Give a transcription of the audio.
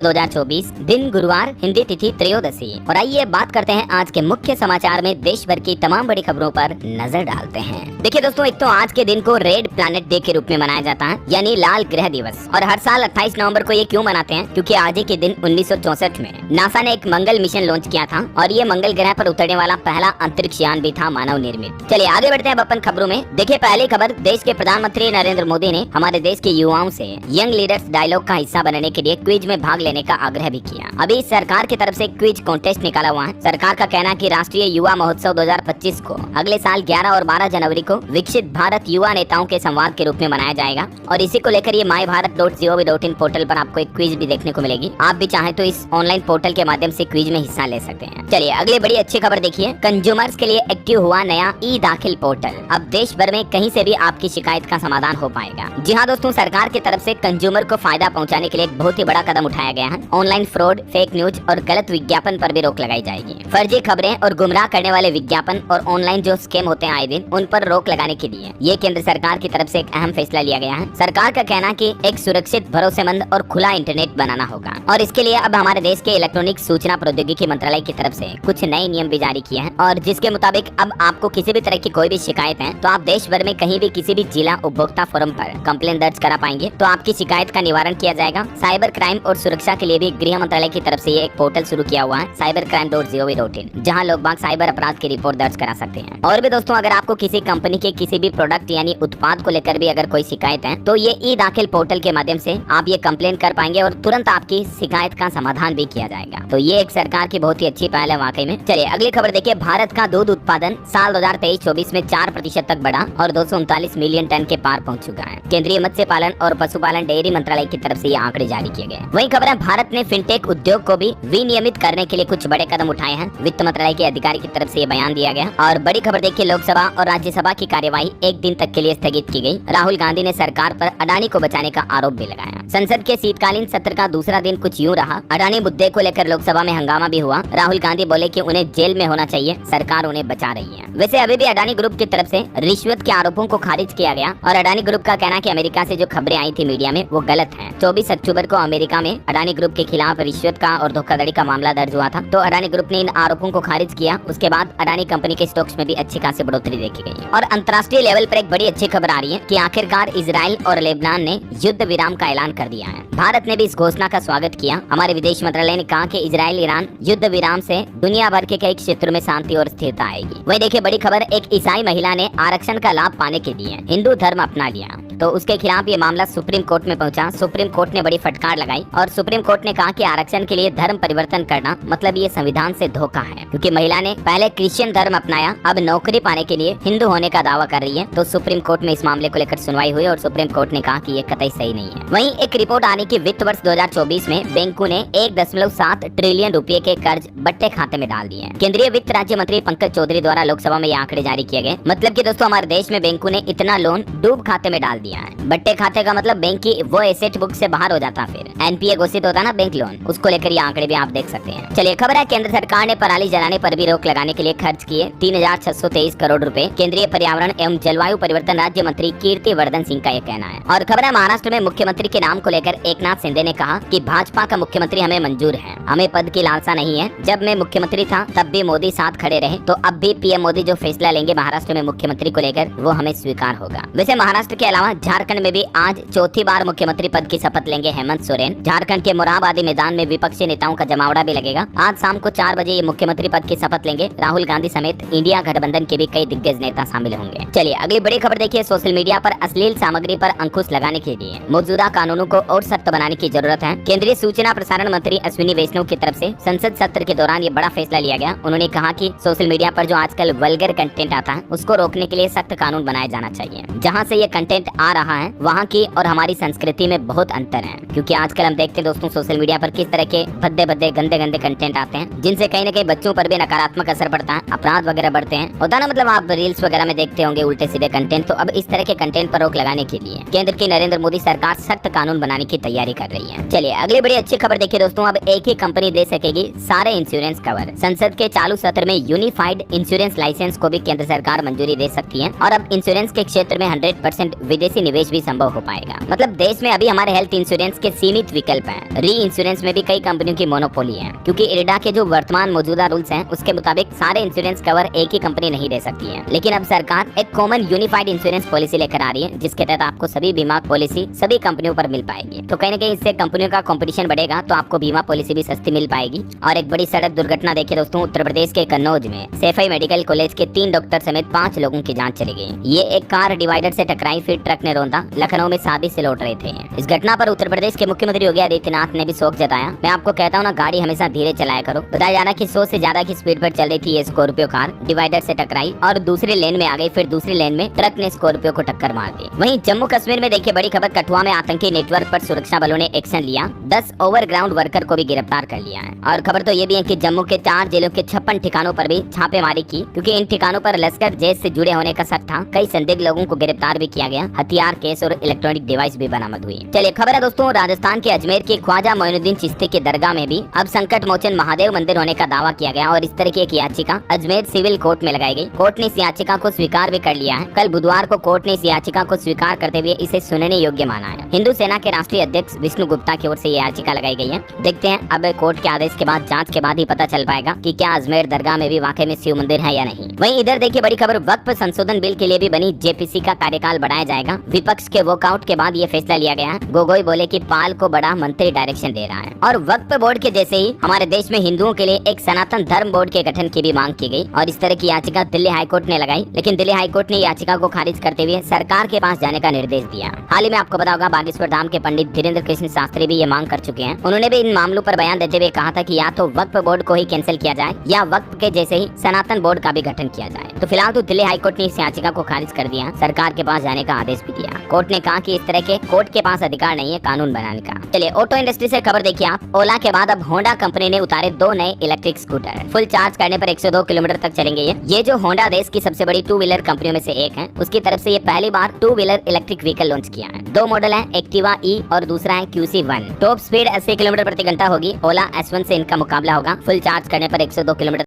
2024, दिन गुरुवार, हिंदी तिथि त्रयोदशी। और आइए बात करते हैं आज के मुख्य समाचार में देश भर की तमाम बड़ी खबरों पर नजर डालते हैं। देखिए दोस्तों, एक तो आज के दिन को रेड प्लैनेट डे के रूप में मनाया जाता है, यानी लाल ग्रह दिवस। और हर साल 28 नवंबर को ये क्यों मनाते हैं? क्योंकि आज ही के दिन 1964 में नासा ने एक मंगल मिशन लॉन्च किया था और ये मंगल ग्रह पर उतरने वाला पहला अंतरिक्ष यान भी था मानव निर्मित। चलिए आगे बढ़ते हैं अब अपन खबरों में। देखिए पहली खबर, देश के प्रधानमंत्री नरेंद्र मोदी ने हमारे देश के युवाओं से यंग लीडर्स डायलॉग का हिस्सा बनने के लिए क्विज में भाग लेने का आग्रह भी किया। अभी सरकार की तरफ से क्विज कॉन्टेस्ट निकाला हुआ है। सरकार का कहना है कि राष्ट्रीय युवा महोत्सव 2025 को अगले साल 11 और 12 जनवरी को विकसित भारत युवा नेताओं के संवाद के रूप में मनाया जाएगा और इसी को लेकर ये mybharat.gov.in पोर्टल पर आपको एक क्विज भी देखने को मिलेगी। आप भी चाहें तो इस ऑनलाइन पोर्टल के माध्यम से क्विज में हिस्सा ले सकते हैं। चलिए अगली बड़ी अच्छी खबर देखिए, कंज्यूमर्स के लिए एक्टिव हुआ नया ई दाखिल पोर्टल। अब देश भर में कहीं से भी आपकी शिकायत का समाधान हो पाएगा। जी हाँ दोस्तों, सरकार की तरफ से कंज्यूमर को फायदा पहुंचाने के लिए एक बहुत ही बड़ा कदम उठाया गया है। ऑनलाइन फ्रॉड, फेक न्यूज और गलत विज्ञापन पर भी रोक लगाई जाएगी। फर्जी खबरें और गुमराह करने वाले विज्ञापन और ऑनलाइन जो स्कैम होते हैं आए दिन, उन पर रोक लगाने के लिए ये केंद्र सरकार की तरफ से एक अहम फैसला लिया गया है। सरकार का कहना है कि एक सुरक्षित, भरोसेमंद और खुला इंटरनेट बनाना होगा और इसके लिए अब हमारे देश के इलेक्ट्रॉनिक सूचना प्रौद्योगिकी मंत्रालय की तरफ से कुछ नए नियम भी जारी किए हैं और जिसके मुताबिक अब आपको किसी भी तरह की कोई भी शिकायत है तो आप देश भर में कहीं भी किसी भी जिला उपभोक्ता फोरम पर कंप्लेन दर्ज करा पाएंगे तो आपकी शिकायत का निवारण किया जाएगा। साइबर क्राइम और सुरक्षा के लिए भी गृह मंत्रालय की तरफ से ये एक पोर्टल शुरू किया हुआ है, cybercrime.gov.in, जहां लोग बाग साइबर अपराध की रिपोर्ट दर्ज करा सकते हैं। और भी दोस्तों, अगर आपको किसी कंपनी के किसी भी प्रोडक्ट यानी उत्पाद को लेकर भी अगर कोई शिकायत है तो ये ई दाखिल पोर्टल के माध्यम से आप ये कंप्लेन कर पाएंगे और तुरंत आपकी शिकायत का समाधान भी किया जाएगा। तो ये एक सरकार की बहुत ही अच्छी पहल है वाकई में। चलिए अगली खबर देखिए, भारत का दूध उत्पादन साल 2023-24 में 4% तक बढ़ा और 239 मिलियन टन के पार पहुंच चुका है। केंद्रीय मत्स्य पालन और पशुपालन डेयरी मंत्रालय की तरफ से ये आंकड़े जारी किए गए। वहीं खबर है, भारत ने फिनटेक उद्योग को भी विनियमित करने के लिए कुछ बड़े कदम उठाए हैं। वित्त मंत्रालय के अधिकारी की तरफ से ये बयान दिया गया। और बड़ी खबर देखिए, लोकसभा और राज्यसभा की कार्यवाही एक दिन तक के लिए स्थगित की गई। राहुल गांधी ने सरकार पर अडानी को बचाने का आरोप भी लगाया। संसद के शीतकालीन सत्र का दूसरा दिन कुछ यूं रहा। अडानी मुद्दे को लेकर लोकसभा में हंगामा भी हुआ। राहुल गांधी बोले कि उन्हें जेल में होना चाहिए, सरकार उन्हें बचा रही है। वैसे अभी भी अडानी ग्रुप की तरफ से रिश्वत के आरोपों को खारिज किया गया और अडानी ग्रुप का कहना है कि अमेरिका से जो खबरें आई थी मीडिया में वो गलत है। 24 अक्टूबर को अमेरिका में अडानी ग्रुप के खिलाफ रिश्वत का और धोखाधड़ी का मामला दर्ज हुआ था तो अडानी ग्रुप ने इन आरोपों को खारिज किया। उसके बाद अडानी कंपनी के स्टॉक्स में भी अच्छी खासी बढ़ोतरी देखी गई। और अंतर्राष्ट्रीय लेवल पर एक बड़ी अच्छी खबर आ रही है कि आखिरकार इजराइल और लेबनान ने युद्ध विराम का ऐलान कर दिया है। भारत ने भी इस घोषणा का स्वागत किया। हमारे विदेश मंत्रालय ने कहा कि इजराइल ईरान युद्ध विराम से दुनिया भर के कई क्षेत्रों में शांति और स्थिरता आएगी। वही देखिए बड़ी खबर, एक ईसाई महिला ने आरक्षण का लाभ पाने के लिए हिंदू धर्म अपना लिया तो उसके खिलाफ ये मामला सुप्रीम कोर्ट में पहुंचा। सुप्रीम कोर्ट ने बड़ी फटकार लगाई और सुप्रीम कोर्ट ने कहा कि आरक्षण के लिए धर्म परिवर्तन करना मतलब ये संविधान से धोखा है, क्योंकि महिला ने पहले क्रिश्चियन धर्म अपनाया, अब नौकरी पाने के लिए हिंदू होने का दावा कर रही है। तो सुप्रीम कोर्ट में इस मामले को लेकर सुनवाई हुई और सुप्रीम कोर्ट ने कहा कि ये कतई सही नहीं है। वहीं एक रिपोर्ट आने की वित्त वर्ष 2024 में बैंकों ने 1.7 ट्रिलियन रुपए के कर्ज बट्टे खाते में डाल दिए। केंद्रीय वित्त राज्य मंत्री पंकज चौधरी द्वारा लोकसभा में ये आंकड़े जारी किए गए। मतलब कि दोस्तों, हमारे देश में बैंकों ने इतना लोन डूब खाते में डाल दिया है। बट्टे खाते का मतलब बैंक की वो एसेट बुक से बाहर हो जाता, फिर एनपीए घोषित होता ना बैंक लोन, उसको लेकर ये आंकड़े भी आप देख सकते हैं। चलिए खबर है, केंद्र सरकार ने पराली जलाने पर भी रोक लगाने के लिए खर्च किए 3623 करोड़ रुपए। केंद्रीय पर्यावरण एवं जलवायु परिवर्तन राज्य मंत्री कीर्ति वर्धन सिंह का ये कहना है। और खबर है, महाराष्ट्र में मुख्यमंत्री के नाम को लेकर एकनाथ शिंदे ने कहा कि भाजपा का मुख्यमंत्री हमें मंजूर है, हमें पद की लालसा नहीं है। जब मैं मुख्यमंत्री था तब भी मोदी साथ खड़े रहे, तो अब भी पीएम मोदी जो फैसला लेंगे महाराष्ट्र में मुख्यमंत्री को लेकर वो हमें स्वीकार होगा। वैसे महाराष्ट्र के अलावा झारखंड में भी आज चौथी बार मुख्यमंत्री पद की शपथ लेंगे हेमंत सोरेन। झारखंड के मोरहाबादी मैदान में विपक्षी नेताओं का जमावड़ा भी लगेगा। आज शाम को 4 बजे ये मुख्यमंत्री पद की शपथ लेंगे। राहुल गांधी समेत इंडिया गठबंधन के भी कई दिग्गज नेता शामिल होंगे। चलिए अगली बड़ी खबर देखिए, सोशल मीडिया पर अश्लील सामग्री पर अंकुश लगाने के लिए मौजूदा कानूनों को और सख्त बनाने की जरूरत है। केंद्रीय सूचना प्रसारण मंत्री अश्विनी वैष्णव की तरफ से संसद सत्र के दौरान ये बड़ा फैसला लिया गया। उन्होंने कहा कि सोशल मीडिया पर जो आजकल वल्गर कंटेंट आता है उसको रोकने के लिए सख्त कानून बनाया जाना चाहिए। जहाँ से ये कंटेंट आ रहा है वहाँ की और हमारी संस्कृति में बहुत अंतर है, क्योंकि आजकल हम देखते हैं दोस्तों सोशल मीडिया पर किस तरह के भद्दे भद्दे गंदे गंदे कंटेंट आते हैं जिनसे कहीं न कहीं बच्चों पर भी नकारात्मक असर पड़ता है, अपराध वगैरह बढ़ते हैं। होता ना, मतलब आप रील्स वगैरह में देखते होंगे उल्टे सीधे कंटेंट। तो अब इस तरह के कंटेंट पर रोक लगाने के लिए केंद्र की नरेंद्र मोदी सरकार सख्त कानून बनाने की तैयारी कर रही है। चलिए अगली बड़ी अच्छी खबर देखिए दोस्तों, अब एक ही कंपनी दे सकेगी सारे इंश्योरेंस कवर। संसद के चालू सत्र में यूनिफाइड इंश्योरेंस लाइसेंस को भी केंद्र सरकार मंजूरी दे सकती है और अब इंश्योरेंस के क्षेत्र में 100% विदेशी विदेशी निवेश भी संभव हो पाएगा। मतलब देश में अभी हमारे हेल्थ इंश्योरेंस के सीमित विकल्प हैं। री इंश्योरेंस में भी कई कंपनियों की मोनोपोली है, क्योंकि इरडा के जो वर्तमान मौजूदा रूल्स हैं उसके मुताबिक सारे इंश्योरेंस कवर एक ही कंपनी नहीं दे सकती है। लेकिन अब सरकार एक कॉमन यूनिफाइड इंश्योरेंस पॉलिसी लेकर आ रही है, जिसके तहत आपको सभी बीमा पॉलिसी सभी कंपनियों पर मिल पाएगी। तो कहीं न कहीं इससे कंपनियों का कंपटीशन बढ़ेगा, तो आपको बीमा पॉलिसी भी सस्ती मिल पाएगी। और एक बड़ी सड़क दुर्घटना देखिए दोस्तों, उत्तर प्रदेश के कन्नौज में सैफई मेडिकल कॉलेज के 3 डॉक्टर समेत 5 लोगों की जान चली गई। ये एक कार डिवाइडर से टकराई, फिर ट्रक ने रौंदा। लखनऊ में शादी से लौट रहे थे। इस घटना पर उत्तर प्रदेश के मुख्यमंत्री योगी आदित्यनाथ ने भी शोक जताया। मैं आपको कहता हूँ ना, गाड़ी हमेशा धीरे चलाया करो। बताया जा रहा है कि 100 से ज्यादा की स्पीड पर चल रही थी ये स्कॉर्पियो कार, डिवाइडर से टकराई और दूसरे लेन में आ गई। फिर दूसरी लेन में ट्रक ने स्कॉर्पियो को टक्कर मार दी। वहीं जम्मू कश्मीर में देखिए बड़ी खबर, कठुआ में आतंकी नेटवर्क पर सुरक्षा बलों ने एक्शन लिया। 10 ओवरग्राउंड वर्कर को भी गिरफ्तार कर लिया है। और खबर तो ये भी है कि जम्मू के 4 जिलों के 56 ठिकानों पर भी छापेमारी की, क्योंकि इन ठिकानों पर लश्कर जैश से जुड़े होने का शक था। कई संदिग्ध लोगों को गिरफ्तार भी किया गया। हथियार, केस और इलेक्ट्रॉनिक डिवाइस भी बरामद हुई। चलिए खबर है दोस्तों, राजस्थान के अजमेर के ख्वाजा मोइनुद्दीन चिश्ती की दरगाह में भी अब संकट मोचन महादेव मंदिर होने का दावा किया गया और इस तरह की एक याचिका अजमेर सिविल कोर्ट में लगाई गई। कोर्ट ने इस याचिका को स्वीकार भी कर लिया है। कल बुधवार को कोर्ट ने इस याचिका को स्वीकार करते हुए इसे सुनने योग्य माना है। हिंदू सेना के राष्ट्रीय अध्यक्ष विष्णु गुप्ता की ओर से ये याचिका लगाई गई है। देखते हैं अब कोर्ट के आदेश के बाद, जांच के बाद ही पता चल पाएगा कि क्या अजमेर दरगाह में भी वाकई में शिव मंदिर है या नहीं। वहीं इधर देखिए बड़ी खबर, वक्फ संशोधन बिल के लिए भी बनी जेपीसी का कार्यकाल बढ़ाया जाएगा। विपक्ष के वॉकआउट के बाद ये फैसला लिया गया है। गोगोई बोले कि पाल को बड़ा मंत्री डायरेक्शन दे रहा है। और वक्फ बोर्ड के जैसे ही हमारे देश में हिंदुओं के लिए एक सनातन धर्म बोर्ड के गठन की भी मांग की गई और इस तरह की याचिका दिल्ली हाईकोर्ट ने लगाई। लेकिन दिल्ली हाईकोर्ट ने याचिका को खारिज करते हुए सरकार के पास जाने का निर्देश दिया। हाल ही में आपको पता होगा, बागेश्वर धाम के पंडित धीरेन्द्र कृष्ण शास्त्री भी ये मांग कर चुके हैं। उन्होंने भी इन मामलों पर बयान देते हुए कहा था कि या तो वक्फ बोर्ड को ही कैंसिल किया जाए या वक्फ के जैसे ही सनातन बोर्ड का भी गठन किया जाए। तो फिलहाल तो दिल्ली हाईकोर्ट ने इस याचिका को खारिज कर दिया, सरकार के पास जाने का आदेश भी दिया। कोर्ट ने कहा कि इस तरह के कोर्ट के पास अधिकार नहीं है कानून बनाने का। चलिए ऑटो इंडस्ट्री से खबर देखिए आप, ओला के बाद अब होंडा कंपनी ने उतारे 2 नए इलेक्ट्रिक स्कूटर। फुल चार्ज करने पर 102 किलोमीटर तक चलेंगे। ये जो होंडा देश की सबसे बड़ी 2 व्हीलर कंपनियों में से एक है, उसकी तरफ से ये पहली बार 2 व्हीलर इलेक्ट्रिक व्हीकल लॉन्च किया है। 2 मॉडल है, एक्टिवा ई और दूसरा है QC1। टॉप स्पीड 80 किलोमीटर प्रति घंटा होगी। ओला S1 से इनका मुकाबला होगा। फुल चार्ज करने पर 102 किलोमीटर